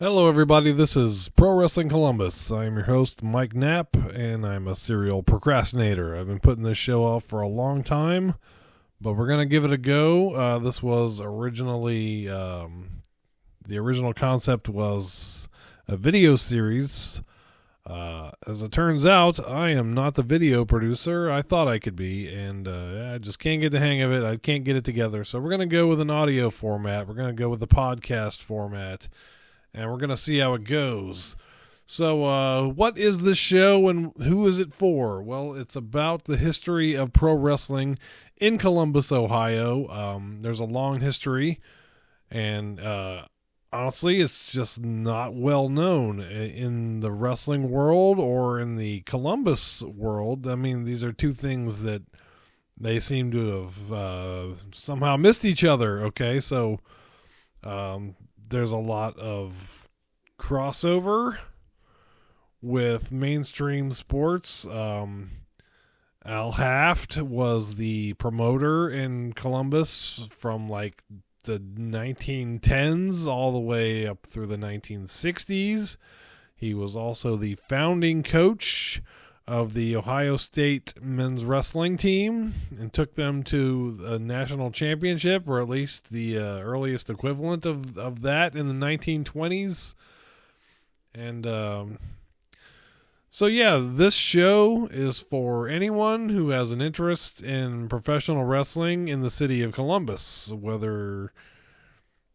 Hello, everybody. This is Pro Wrestling Columbus. I'm your host, Mike Knapp, and I'm a serial procrastinator. I've been putting this show off for a long time, but we're going to give it a go. This was originally, the original concept was a video series. As it turns out, I am not the video producer I thought I could be, and I just can't get the hang of it. I can't get it together. So we're going to go with an audio format. We're going to go with the podcast format, and we're going to see how it goes. So, what is this show and who is it for? Well, it's about the history of pro wrestling in Columbus, Ohio. There's a long history, and honestly, it's just not well known in the wrestling world or in the Columbus world. I mean, these are two things that they seem to have somehow missed each other. Okay, so there's a lot of crossover with mainstream sports. Al Haft was the promoter in Columbus from like the 1910s all the way up through the 1960s. He was also the founding coach of the Ohio State men's wrestling team and took them to a national championship, or at least the earliest equivalent of that in the 1920s. And so, yeah, this show is for anyone who has an interest in professional wrestling in the city of Columbus, whether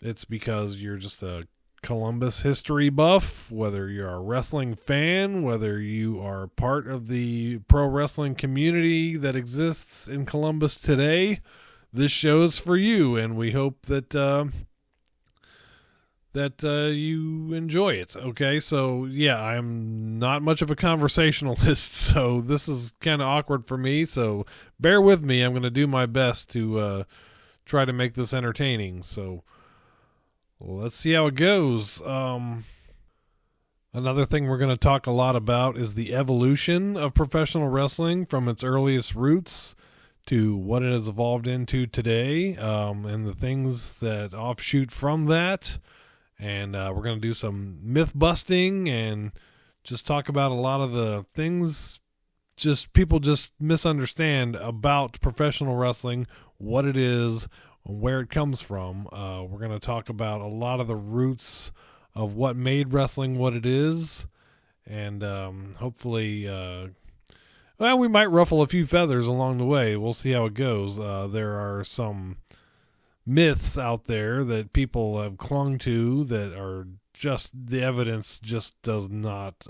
it's because you're just a Columbus history buff, whether you're a wrestling fan, whether you are part of the pro wrestling community that exists in Columbus today. This show is for you, and we hope that you enjoy it. Okay, so yeah, I'm not much of a conversationalist, so this is kind of awkward for me, so bear with me. I'm going to do my best to try to make this entertaining. So let's see how it goes. Another thing we're going to talk a lot about is the evolution of professional wrestling from its earliest roots to what it has evolved into today, and the things that offshoot from that. And we're going to do some myth busting and just talk about a lot of the things people just misunderstand about professional wrestling, what it is, where it comes from. We're going to talk about a lot of the roots of what made wrestling what it is, and hopefully, well, we might ruffle a few feathers along the way. We'll see how it goes. There are some myths out there that people have clung to that are just, the evidence just does not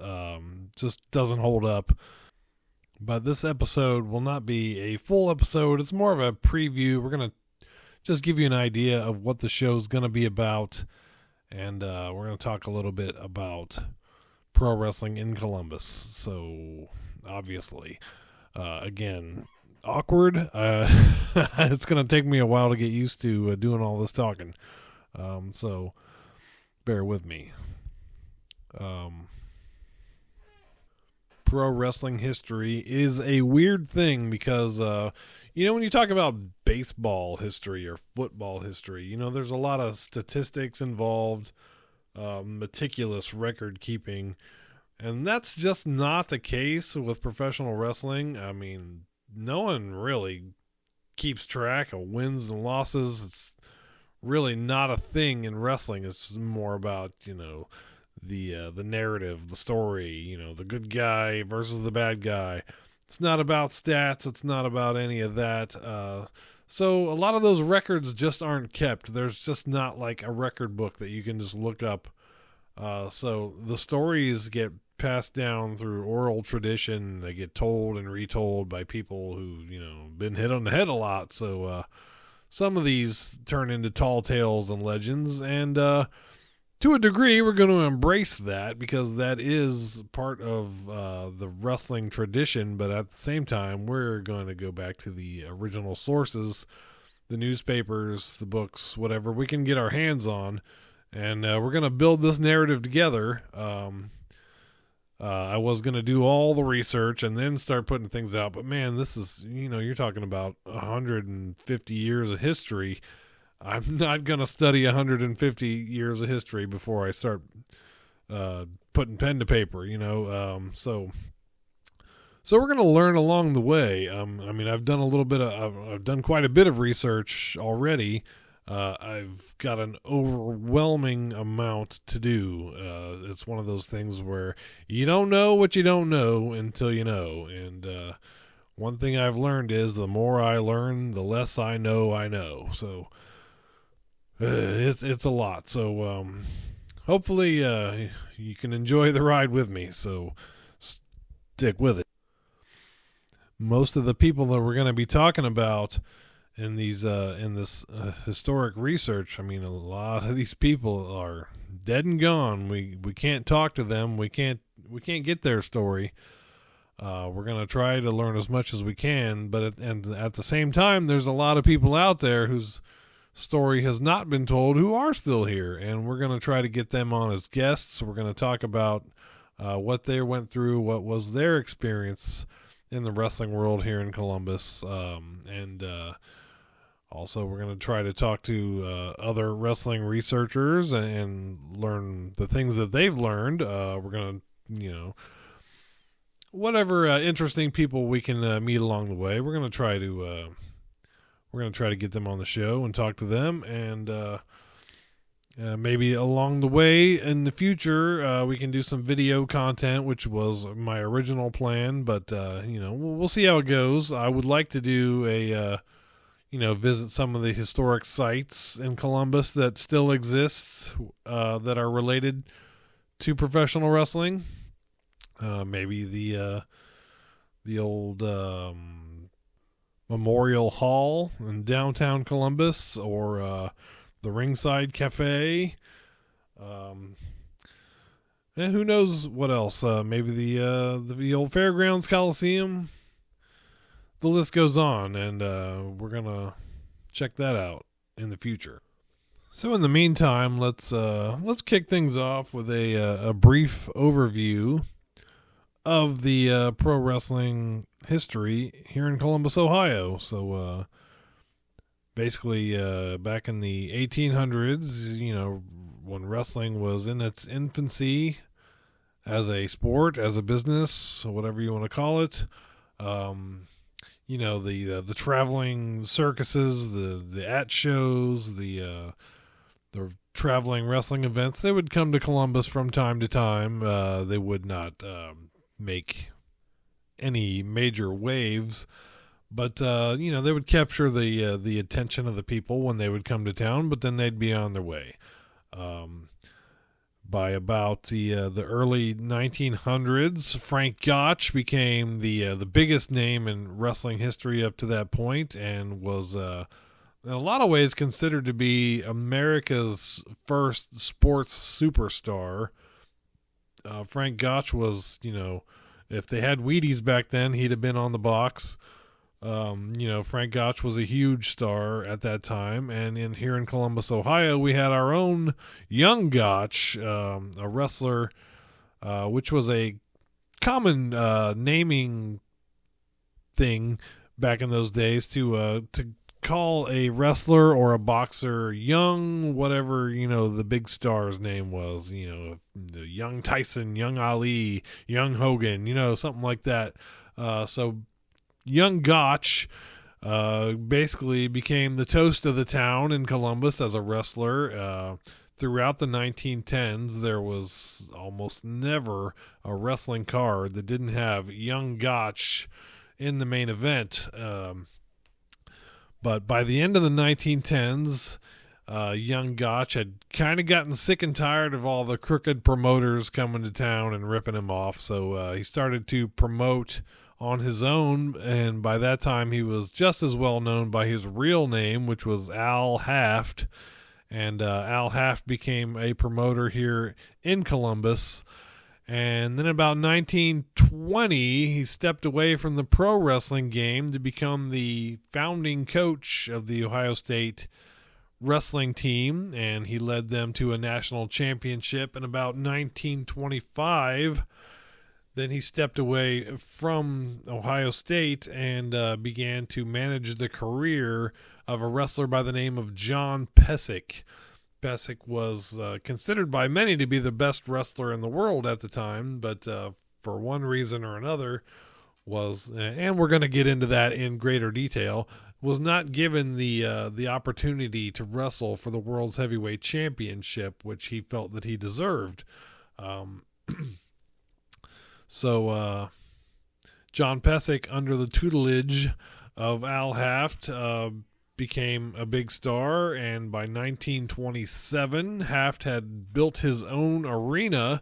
just doesn't hold up. But this episode will not be a full episode. It's more of a preview. We're going to just give you an idea of what the show's going to be about, and we're going to talk a little bit about pro wrestling in Columbus. So obviously, again, awkward. It's going to take me a while to get used to doing all this talking. So bear with me. Pro wrestling history is a weird thing because, when you talk about baseball history or football history, there's a lot of statistics involved, meticulous record keeping, and that's just not the case with professional wrestling. I mean, no one really keeps track of wins and losses. It's really not a thing in wrestling. It's more about, the narrative, the story, the good guy versus the bad guy. It's not about stats. It's not about any of that. So a lot of those records just aren't kept. There's just not like a record book that you can just look up. So the stories get passed down through oral tradition. They get told and retold by people who, been hit on the head a lot. So some of these turn into tall tales and legends, and to a degree we're going to embrace that because that is part of the wrestling tradition. But at the same time, we're going to go back to the original sources, the newspapers, the books, whatever we can get our hands on, and we're going to build this narrative together. I was going to do all the research and then start putting things out. But man, this is, you're talking about 150 years of history. I'm not going to study 150 years of history before I start putting pen to paper, So we're going to learn along the way. I've done quite a bit of research already. I've got an overwhelming amount to do. It's one of those things where you don't know what you don't know until you know. And one thing I've learned is the more I learn, the less I know. So it's a lot. So hopefully you can enjoy the ride with me. So stick with it. Most of the people that we're going to be talking about in these in this historic research, a lot of these people are dead and gone. We can't talk to them. We can't get their story. We're going to try to learn as much as we can, but at the same time, there's a lot of people out there whose story has not been told who are still here, and we're going to try to get them on as guests. We're going to talk about what they went through, what was their experience in the wrestling world here in Columbus, and also we're going to try to talk to other wrestling researchers and learn the things that they've learned. We're going to, whatever interesting people we can meet along the way, we're going to try to get them on the show and talk to them, and maybe along the way in the future, we can do some video content, which was my original plan, but, we'll see how it goes. I would like to do visit some of the historic sites in Columbus that still exist, that are related to professional wrestling. Maybe the old, Memorial Hall in downtown Columbus, or, the Ringside Cafe, and who knows what else? Maybe the old Fairgrounds Coliseum. The list goes on, and we're gonna check that out in the future. So in the meantime, let's kick things off with a brief overview of the pro wrestling history here in Columbus, Ohio. So. Basically, back in the 1800s, when wrestling was in its infancy as a sport, as a business, whatever you want to call it, the traveling circuses, the at shows, the traveling wrestling events, they would come to Columbus from time to time. They would not make any major waves. But, they would capture the attention of the people when they would come to town, but then they'd be on their way. By about the early 1900s, Frank Gotch became the biggest name in wrestling history up to that point, and was, in a lot of ways, considered to be America's first sports superstar. Frank Gotch was, if they had Wheaties back then, he'd have been on the box. Frank Gotch was a huge star at that time, and here in Columbus, Ohio, we had our own young Gotch, a wrestler, which was a common naming thing back in those days to call a wrestler or a boxer young, whatever the big star's name was. The young Tyson, young Ali, young Hogan, something like that. So young Gotch basically became the toast of the town in Columbus as a wrestler. Throughout the 1910s, there was almost never a wrestling card that didn't have young Gotch in the main event. But by the end of the 1910s, young Gotch had kind of gotten sick and tired of all the crooked promoters coming to town and ripping him off. So he started to promote on his own, and by that time he was just as well known by his real name, which was Al Haft. And Al Haft became a promoter here in Columbus. And then about 1920, he stepped away from the pro wrestling game to become the founding coach of the Ohio State wrestling team, and he led them to a national championship in about 1925. Then he stepped away from Ohio State and began to manage the career of a wrestler by the name of John Pesek. Pesek was considered by many to be the best wrestler in the world at the time, but for one reason or another was, and we're going to get into that in greater detail, was not given the opportunity to wrestle for the World's Heavyweight Championship, which he felt that he deserved. So John Pesek, under the tutelage of Al Haft, became a big star, and by 1927, Haft had built his own arena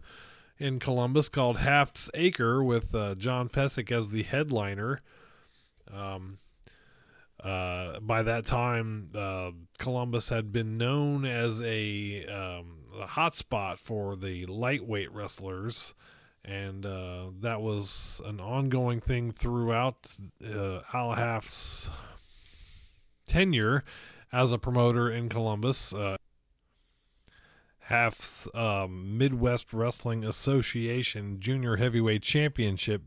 in Columbus called Haft's Acre, with John Pesek as the headliner. By that time, Columbus had been known as a hotspot for the lightweight wrestlers, and that was an ongoing thing throughout Al Haft's tenure as a promoter in Columbus. Haft's Midwest Wrestling Association Junior Heavyweight Championship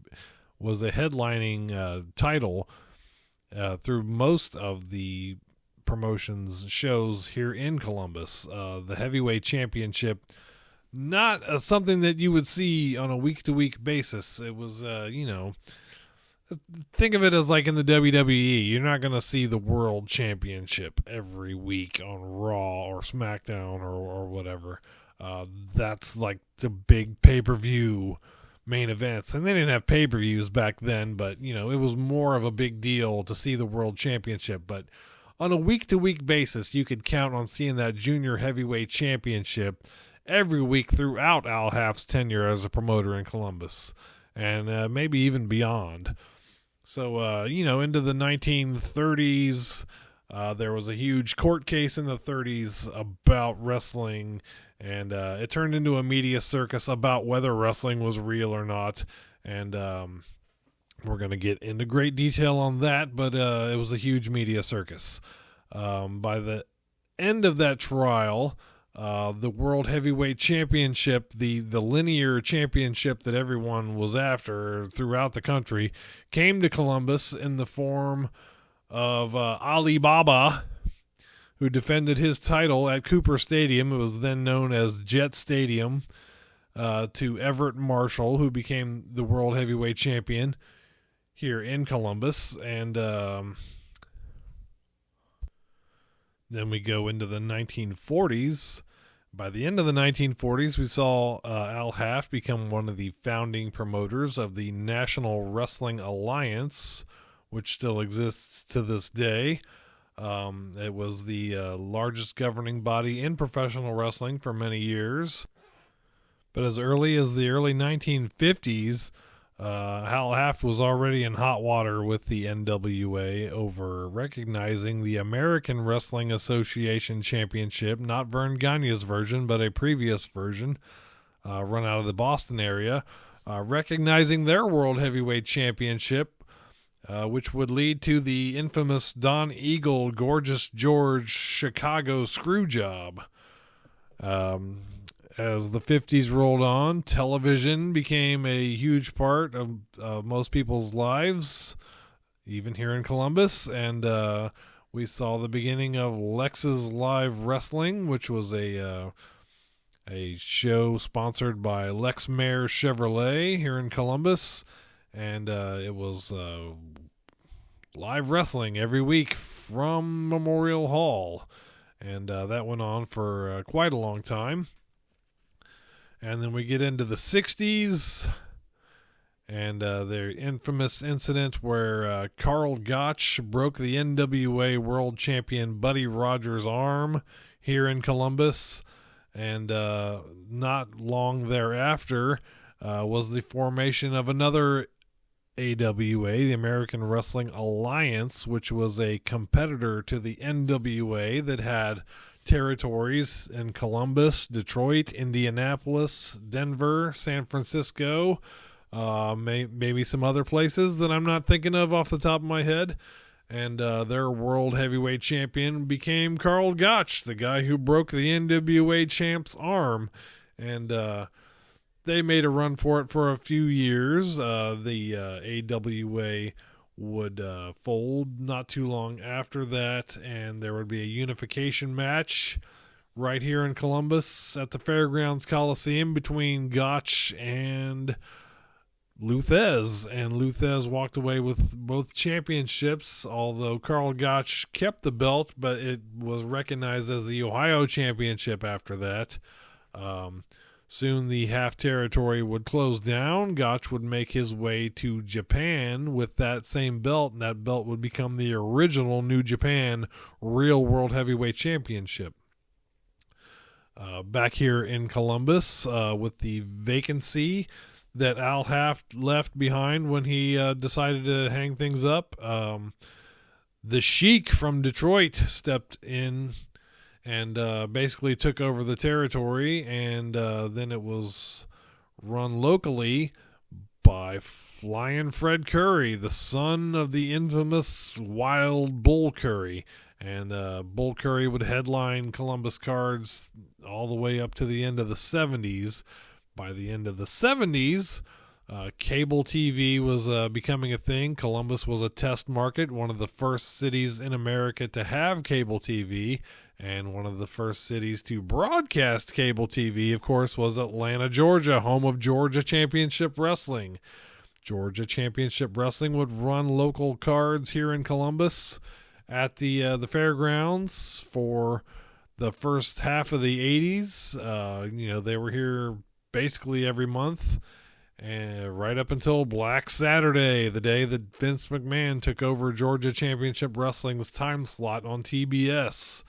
was a headlining title through most of the promotion's shows here in Columbus. The Heavyweight Championship, not something that you would see on a week-to-week basis. It was, think of it as like in the WWE. You're not going to see the World Championship every week on Raw or SmackDown or whatever. That's like the big pay-per-view main events. And they didn't have pay-per-views back then, but, it was more of a big deal to see the World Championship. But on a week-to-week basis, you could count on seeing that Junior Heavyweight Championship every week throughout Al Haft's tenure as a promoter in Columbus, and maybe even beyond. So, into the 1930s, there was a huge court case in the 30s about wrestling, and it turned into a media circus about whether wrestling was real or not. And we're going to get into great detail on that, but it was a huge media circus. By the end of that trial, the World Heavyweight Championship, the linear championship that everyone was after throughout the country, came to Columbus in the form of Ali Baba, who defended his title at Cooper Stadium. It was then known as Jet Stadium, to Everett Marshall, who became the World Heavyweight Champion here in Columbus. And then we go into the 1940s. By the end of the 1940s, we saw Al Haft become one of the founding promoters of the National Wrestling Alliance, which still exists to this day. It was the largest governing body in professional wrestling for many years. But as early as the early 1950s, Al Haft was already in hot water with the NWA over recognizing the American Wrestling Association Championship, not Vern Gagne's version, but a previous version run out of the Boston area, recognizing their World Heavyweight Championship, which would lead to the infamous Don Eagle Gorgeous George Chicago Screwjob. As the 50s rolled on, television became a huge part of most people's lives, even here in Columbus, and we saw the beginning of Lex's Live Wrestling, which was a show sponsored by Lexmare Chevrolet here in Columbus, and it was live wrestling every week from Memorial Hall, and that went on for quite a long time. And then we get into the 60s, and the infamous incident where Carl Gotch broke the NWA World Champion Buddy Rogers' arm here in Columbus. And not long thereafter was the formation of another AWA, the American Wrestling Alliance, which was a competitor to the NWA that had territories in Columbus, Detroit, Indianapolis, Denver, San Francisco, maybe some other places that I'm not thinking of off the top of my head. And their World Heavyweight Champion became Carl Gotch, the guy who broke the NWA champ's arm. And they made a run for it for a few years. The AWA would fold not too long after that, and there would be a unification match right here in Columbus at the Fairgrounds Coliseum between Gotch and Lou Thesz. And Lou Thesz walked away with both championships, although Karl Gotch kept the belt, but it was recognized as the Ohio Championship after that. Soon the half territory would close down. Gotch would make his way to Japan with that same belt, and that belt would become the original New Japan Real World Heavyweight Championship. Back here in Columbus, with the vacancy that Al Haft left behind when he decided to hang things up, the Sheik from Detroit stepped in and basically took over the territory, and then it was run locally by Flying Fred Curry, the son of the infamous Wild Bull Curry. And Bull Curry would headline Columbus cards all the way up to the end of the 70s. By the end of the 70s, cable TV was becoming a thing. Columbus was a test market, one of the first cities in America to have cable TV, and one of the first cities to broadcast cable TV, of course, was Atlanta, Georgia, home of Georgia Championship Wrestling. Georgia Championship Wrestling would run local cards here in Columbus at the fairgrounds for the first half of the 80s. They were here basically every month, and right up until Black Saturday, the day that Vince McMahon took over Georgia Championship Wrestling's time slot on TBS,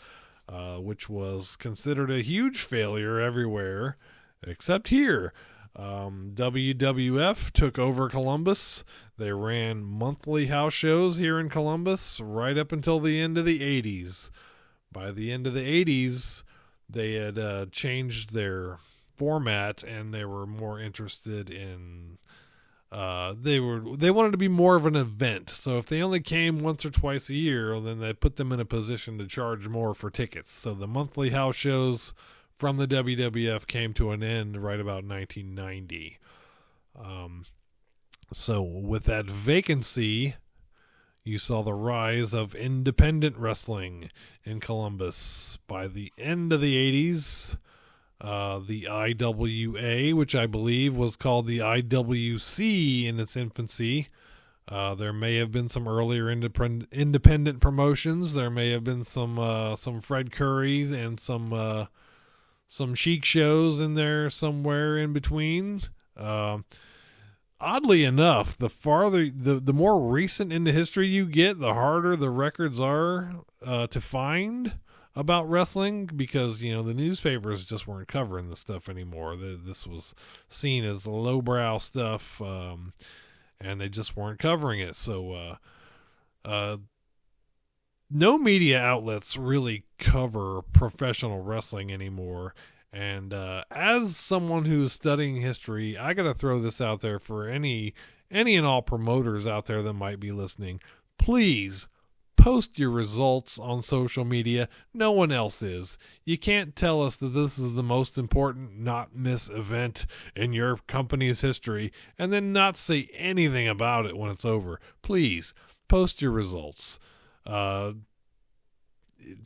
which was considered a huge failure everywhere except here. WWF took over Columbus. They ran monthly house shows here in Columbus right up until the end of the 80s. By the end of the 80s, they had changed their format, and they were more interested in they wanted to be more of an event. So if they only came once or twice a year, then they put them in a position to charge more for tickets. So the monthly house shows from the WWF came to an end right about 1990. So with that vacancy, you saw the rise of independent wrestling in Columbus. By the end of the 80s, the IWA, which I believe was called the IWC in its infancy. There may have been some earlier independent promotions. There may have been some Fred Currys and some Sheik shows in there somewhere in between. Oddly enough, the more recent into history you get, the harder the records are to find about wrestling, because the newspapers just weren't covering this stuff anymore. This was seen as lowbrow stuff, and they just weren't covering it. So no media outlets really cover professional wrestling anymore. And as someone who's studying history, I got to throw this out there for any and all promoters out there that might be listening. Please post your results on social media. No one else is. You can't tell us that this is the most important not miss event in your company's history and then not say anything about it when it's over. Please post your results.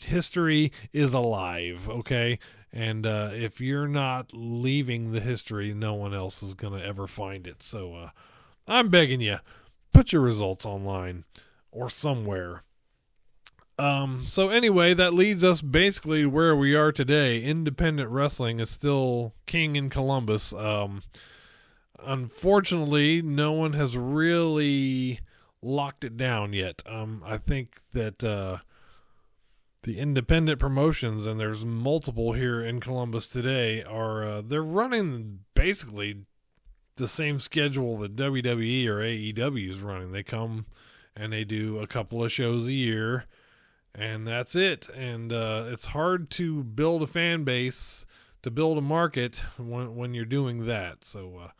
History is alive, okay? And if you're not leaving the history, no one else is going to ever find it. So I'm begging you, put your results online or somewhere. So anyway, that leads us basically to where we are today. Independent wrestling is still king in Columbus. Unfortunately, no one has really locked it down yet. I think that the independent promotions, and there's multiple here in Columbus today, are they're running basically the same schedule that WWE or AEW is running. They come and they do a couple of shows a year, and that's it. And it's hard to build a fan base, to build a market when you're doing that. So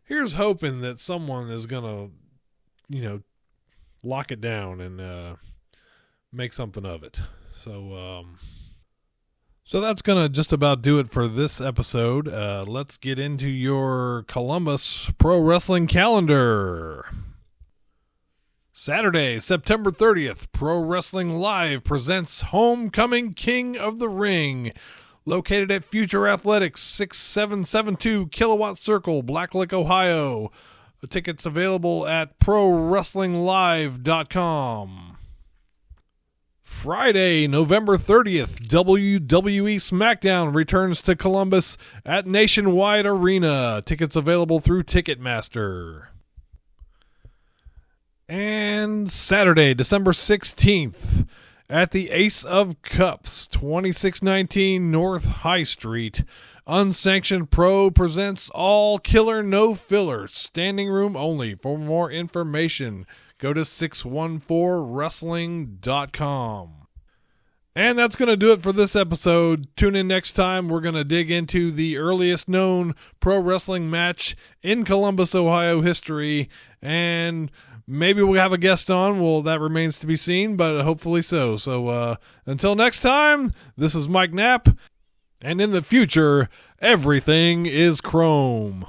here's hoping that someone is going to, lock it down and make something of it. So So that's going to just about do it for this episode. Let's get into your Columbus Pro Wrestling calendar. Saturday, September 30th, Pro Wrestling Live presents Homecoming King of the Ring. Located at Future Athletics, 6772 Kilowatt Circle, Blacklick, Ohio. Tickets available at ProWrestlingLive.com. Friday, November 30th, WWE SmackDown returns to Columbus at Nationwide Arena. Tickets available through Ticketmaster. And Saturday, December 16th, at the Ace of Cups, 2619 North High Street, Unsanctioned Pro presents All Killer No Filler, standing room only. For more information, go to 614wrestling.com. And that's going to do it for this episode. Tune in next time. We're going to dig into the earliest known pro wrestling match in Columbus, Ohio history. And maybe we'll have a guest on. Well, that remains to be seen, but hopefully so. So until next time, this is Mike Knapp. And in the future, everything is chrome.